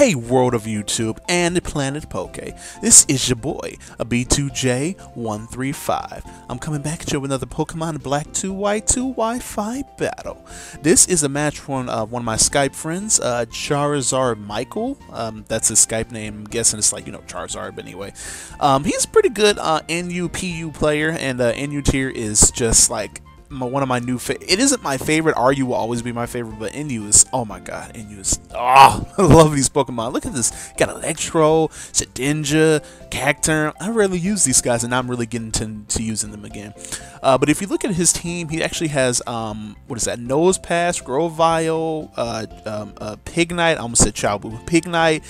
Hey world of YouTube and Planet Poke, this is your boy, a B2J135. I'm coming back at you with another Pokemon Black 2 White 2 Wi-Fi battle. This is a match from one of my Skype friends, CharizarMichael. That's his Skype name. I'm guessing it's like, Charizard, but anyway. He's a pretty good NU-PU player, and NU tier is just like one of my new it isn't my favorite. RU will always be my favorite, but NU is, oh my god, NU is, I love these Pokemon. Look at this. Got Electro, Shedinja, Cacturn. I rarely use these guys, and now I'm really getting to using them again. But if you look at his team, he actually has what is that? Nose Pass, Grovyle, Pignite. I almost said Chowboo. Pignite,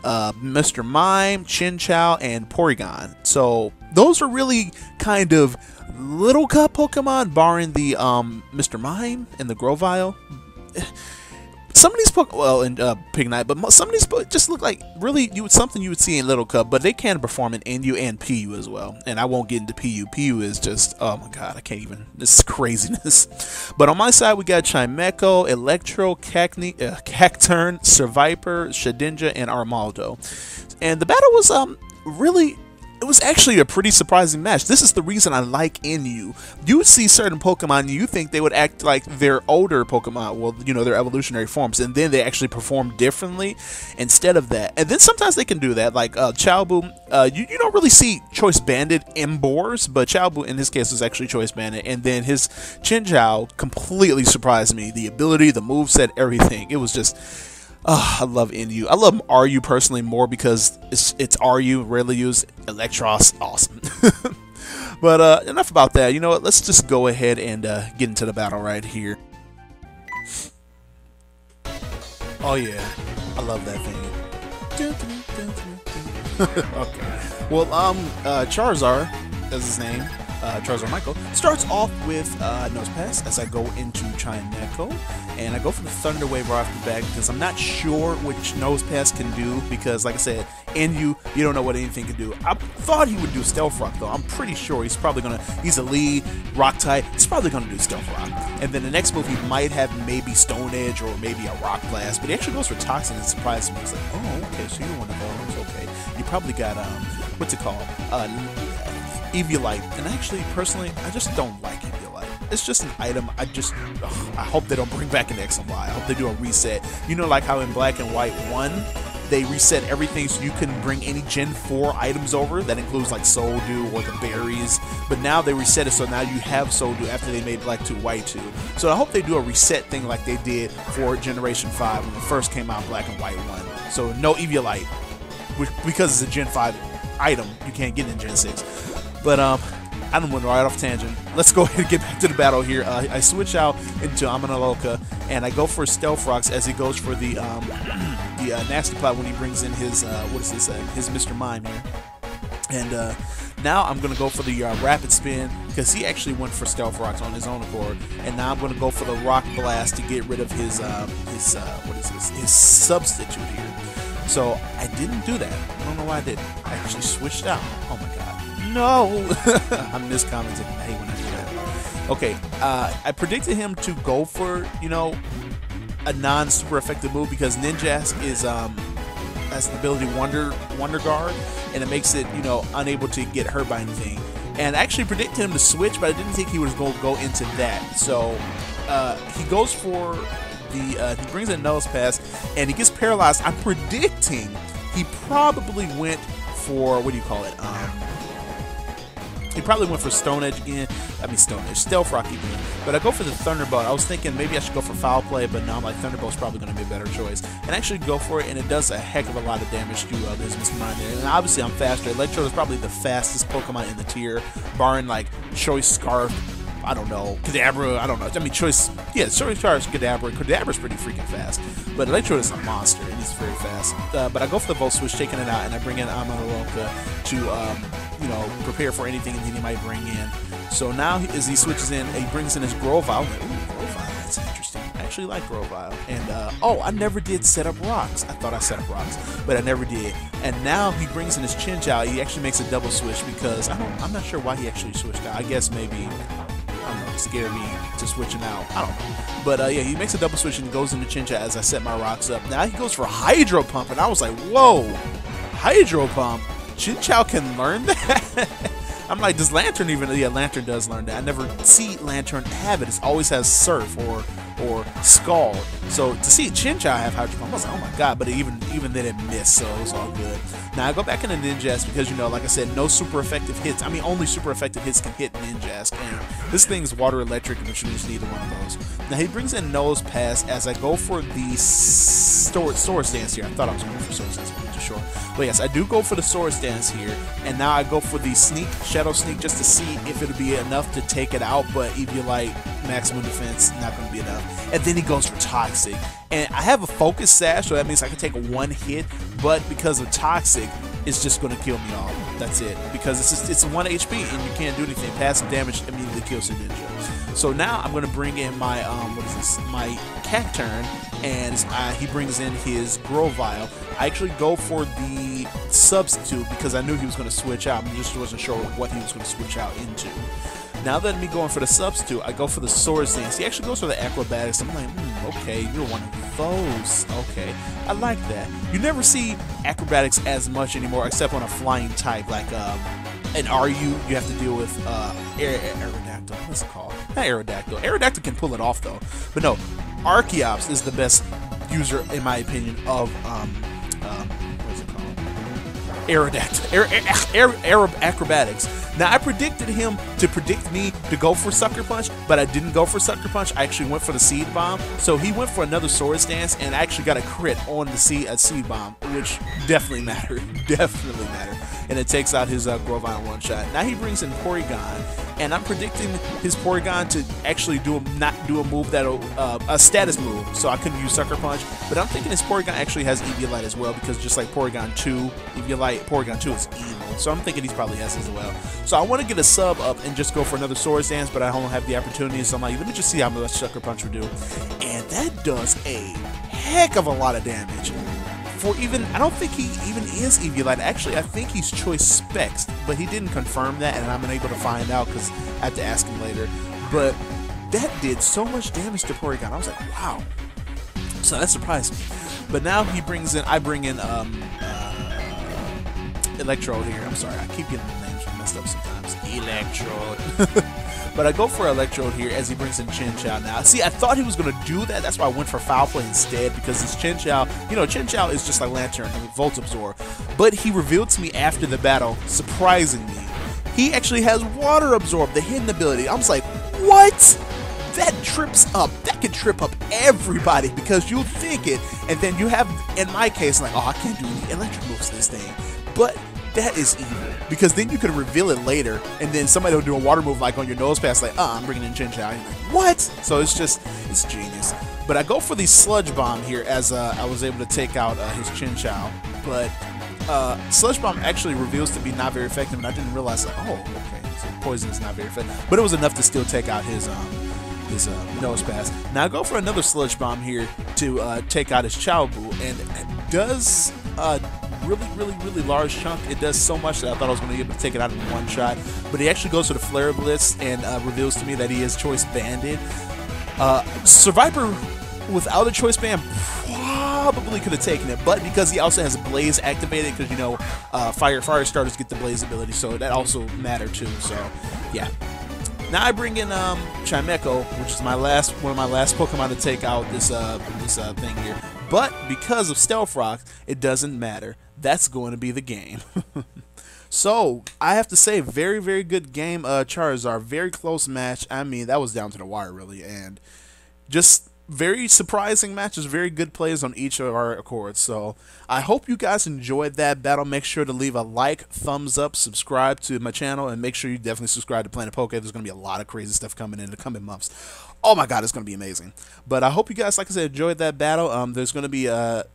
Mr. Mime, Chinchou, and Porygon. So those are really kind of little cup Pokemon, barring the Mr. Mime and the Grovyle. Some of these Pokemon, well, and Pignite, but some of these just look like really something you would see in Little Cup, but they can perform in NU and PU as well. And I won't get into PU. PU is just, oh my god, I can't even. This is craziness. But on my side, we got Chimecho, Electro, Cacturn, Survivor, Shedinja, and Armaldo. And the battle was really. It was actually a pretty surprising match. This is the reason I like NU. You would see certain Pokemon, you think they would act like their older Pokemon, well, their evolutionary forms, and then they actually perform differently instead of that. And then sometimes they can do that, like Chowboo. You don't really see Choice Banded Embors, but Chowboo in his case was actually Choice Banded, and then his Chinchou completely surprised me. The ability, the moveset, everything. It was just... I love NU. I love RU personally more because it's RU, rarely used. Electros, awesome. But enough about that. You know what? Let's just go ahead and get into the battle right here. Oh yeah, I love that thing. Okay. Well, Charizard, that's his name. CharizarMichael starts off with Nose Pass as I go into Chimecho, and I go for the Thunder Wave right off the bat because I'm not sure which Nose Pass can do, because like I said, NU, you don't know what anything can do. I thought he would do Stealth Rock though. I'm pretty sure he's probably he's a lead Rock type, he's probably gonna do Stealth Rock, and then the next move he might have maybe Stone Edge or maybe a Rock Blast, but he actually goes for Toxin and surprises me. It's like, oh okay, so you're one of those, okay. You probably got what's it called? Eviolite, and actually, personally, I just don't like Eviolite. It's just an item. I hope they don't bring back an X and Y. I hope they do a reset. Like how in Black and White 1, they reset everything so you couldn't bring any Gen 4 items over. That includes like Soul Dew or the berries. But now they reset it so now you have Soul Dew after they made Black 2 White 2. So I hope they do a reset thing like they did for Generation 5 when it first came out, Black and White 1. So no Eviolite, because it's a Gen 5 item, you can't get in Gen 6. But I don't went right off tangent. Let's go ahead and get back to the battle here. I switch out into Aminaloka, and I go for Stealth Rocks as he goes for the Nasty Plot when he brings in his what is this? His Mr. Mime here. And now I'm gonna go for the Rapid Spin because he actually went for Stealth Rocks on his own accord, and now I'm gonna go for the Rock Blast to get rid of his what is this? His substitute here. So I didn't do that. I don't know why I didn't. I actually switched out. Oh my god. No! I'm miscommenting. I hate when I do that. Okay, I predicted him to go for, a non-super effective move because Ninjask is has the ability Wonder Guard, and it makes it, unable to get hurt by anything. And I actually predicted him to switch, but I didn't think he was going to go into that. So he goes for he brings in Nose Pass, and he gets paralyzed. I'm predicting he probably went for, what do you call it? He probably went for Stone Edge again. Stealth Rock again. But I go for the Thunderbolt. I was thinking maybe I should go for Foul Play, but now I'm like, Thunderbolt's probably going to be a better choice. And actually go for it, and it does a heck of a lot of damage to this Mr. Mime there. And obviously I'm faster. Electro is probably the fastest Pokemon in the tier, barring like Choice Scarf. I don't know. Kadabra, I don't know. Choice Scarf, Kadabra. Kadabra's pretty freaking fast. But Electro is a monster, and he's very fast. But I go for the Volt Switch, taking it out, and I bring in Aminaloka to, prepare for anything that he might bring in. So now, as he switches in, he brings in his Grovyle. Ooh, Grovyle, that's interesting. I actually like Grovyle. And, I never did set up rocks. I thought I set up rocks, but I never did. And now he brings in his Chinchou. He actually makes a double switch because I'm not sure why he actually switched out. I guess maybe I don't know, scare me to switching out. I don't know. But yeah, he makes a double switch and goes into Chincha as I set my rocks up. Now he goes for Hydro Pump, and I was like, whoa, Hydro Pump? Chinchou can learn that? I'm like, does Lantern even? Yeah, Lantern does learn that. I never see Lantern have it. It always has Surf or Scald. So to see Chinchou have Hydro Pump, I was like, oh my god. But even then it missed, so it was all good. Now I go back into Ninjask because, you know, like I said, no super effective hits. I mean, only super effective hits can hit Ninjask, and this thing's water electric, which means neither one of those. Now he brings in Nose Pass as I go for the Sword Stance here. I thought I was going for Sword Stance, but I'm just sure. But yes, I do go for the Sword Stance here, and now I go for the Shadow Sneak, just to see if it'll be enough to take it out. But Eviolite, maximum defense, not going to be enough. And then he goes for Toxic, and I have a Focus Sash, so that means I can take one hit. But because of Toxic, it's just going to kill me off. That's it. Because it's 1 HP, and you can't do anything. Passive damage immediately kills the ninja. So now I'm going to bring in my what is this? My Cacturn, and he brings in his Grovyle. I actually go for the Substitute because I knew he was going to switch out. I just wasn't sure what he was going to switch out into. Now that me going for the Substitute, I go for the Sword Stance. He actually goes for the Acrobatics. I'm like, okay, you're one of those. Okay, I like that. You never see Acrobatics as much anymore, except on a flying type like an RU. You have to deal with Aerodactyl. What's it called? Not Aerodactyl. Aerodactyl can pull it off though, but no, Archeops is the best user in my opinion of what's it called? Aerodactyl. Acrobatics. Now, I predicted him to predict me to go for Sucker Punch, but I didn't go for Sucker Punch. I actually went for the Seed Bomb. So he went for another Sword Stance, and I actually got a crit on the Seed Bomb, which definitely mattered. Definitely mattered. And it takes out his Grovyle one-shot. Now he brings in Porygon, and I'm predicting his Porygon to actually not do a move that'll a status move, so I couldn't use Sucker Punch. But I'm thinking his Porygon actually has Eviolite as well, because just like Porygon 2, Eviolite, Porygon 2 is evil. So I'm thinking he probably has as well. So I want to get a sub up and just go for another Sword Stance, but I don't have the opportunity, so I'm like, let me just see how much Sucker Punch will do. And that does a heck of a lot of damage. For even, I don't think he even is Eviolite. Actually, I think he's Choice Specs, but he didn't confirm that, and I'm unable to find out because I have to ask him later. But that did so much damage to Porygon. I was like, wow. So that surprised me. But now he brings in, I bring in Electrode here. I'm sorry, I keep getting the names messed up sometimes. Electrode. But I go for Electrode here as he brings in Chinchou now. See, I thought he was going to do that. That's why I went for Foul Play instead, because his Chinchou, you know, Chinchou is just like Lantern, Volt Absorb. But he revealed to me after the battle, surprisingly, he actually has Water Absorb, the hidden ability. I was like, what? That trips up. That can trip up everybody, because you'll think it, and then you have, in my case, like, oh, I can't do any electric moves to this thing. But that is evil, because then you could reveal it later, and then somebody will do a water move like on your Nose Pass, like, I'm bringing in Chinchou. And you're like, what? So it's genius. But I go for the Sludge Bomb here as I was able to take out his Chinchou. But Sludge Bomb actually reveals to be not very effective, and I didn't realize, like, oh, okay, so poison is not very effective. But it was enough to still take out his Nose Pass. Now I go for another Sludge Bomb here to take out his Chowboo, and it does really large chunk. It does so much that I thought I was going to be able to take it out in one shot. But he actually goes for the Flare Blitz and reveals to me that he is Choice Banded. Survivor without a Choice Band probably could have taken it, but because he also has Blaze activated, because, you know, fire starters get the Blaze ability, so that also mattered too. So yeah. Now I bring in Chimecho, which is one of my last Pokemon to take out this thing here. But because of Stealth Rock, it doesn't matter. That's going to be the game. So I have to say, very good game, Charizard. Very close match. I mean, that was down to the wire really, and just very surprising matches. Very good plays on each of our accords. So I hope you guys enjoyed that battle. Make sure to leave a like, thumbs up, subscribe to my channel, and make sure you definitely subscribe to Planet Poke. There's going to be a lot of crazy stuff coming in the coming months. Oh my god, it's going to be amazing. But I hope you guys, like I said, enjoyed that battle. There's going to be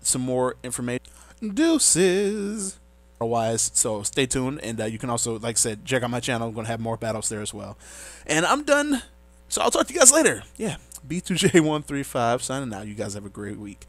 some more information. Deuces. Otherwise, so stay tuned, and you can also, like I said, check out my channel. I'm going to have more battles there as well. And I'm done. So I'll talk to you guys later. Yeah, B2J135 signing out. You guys have a great week.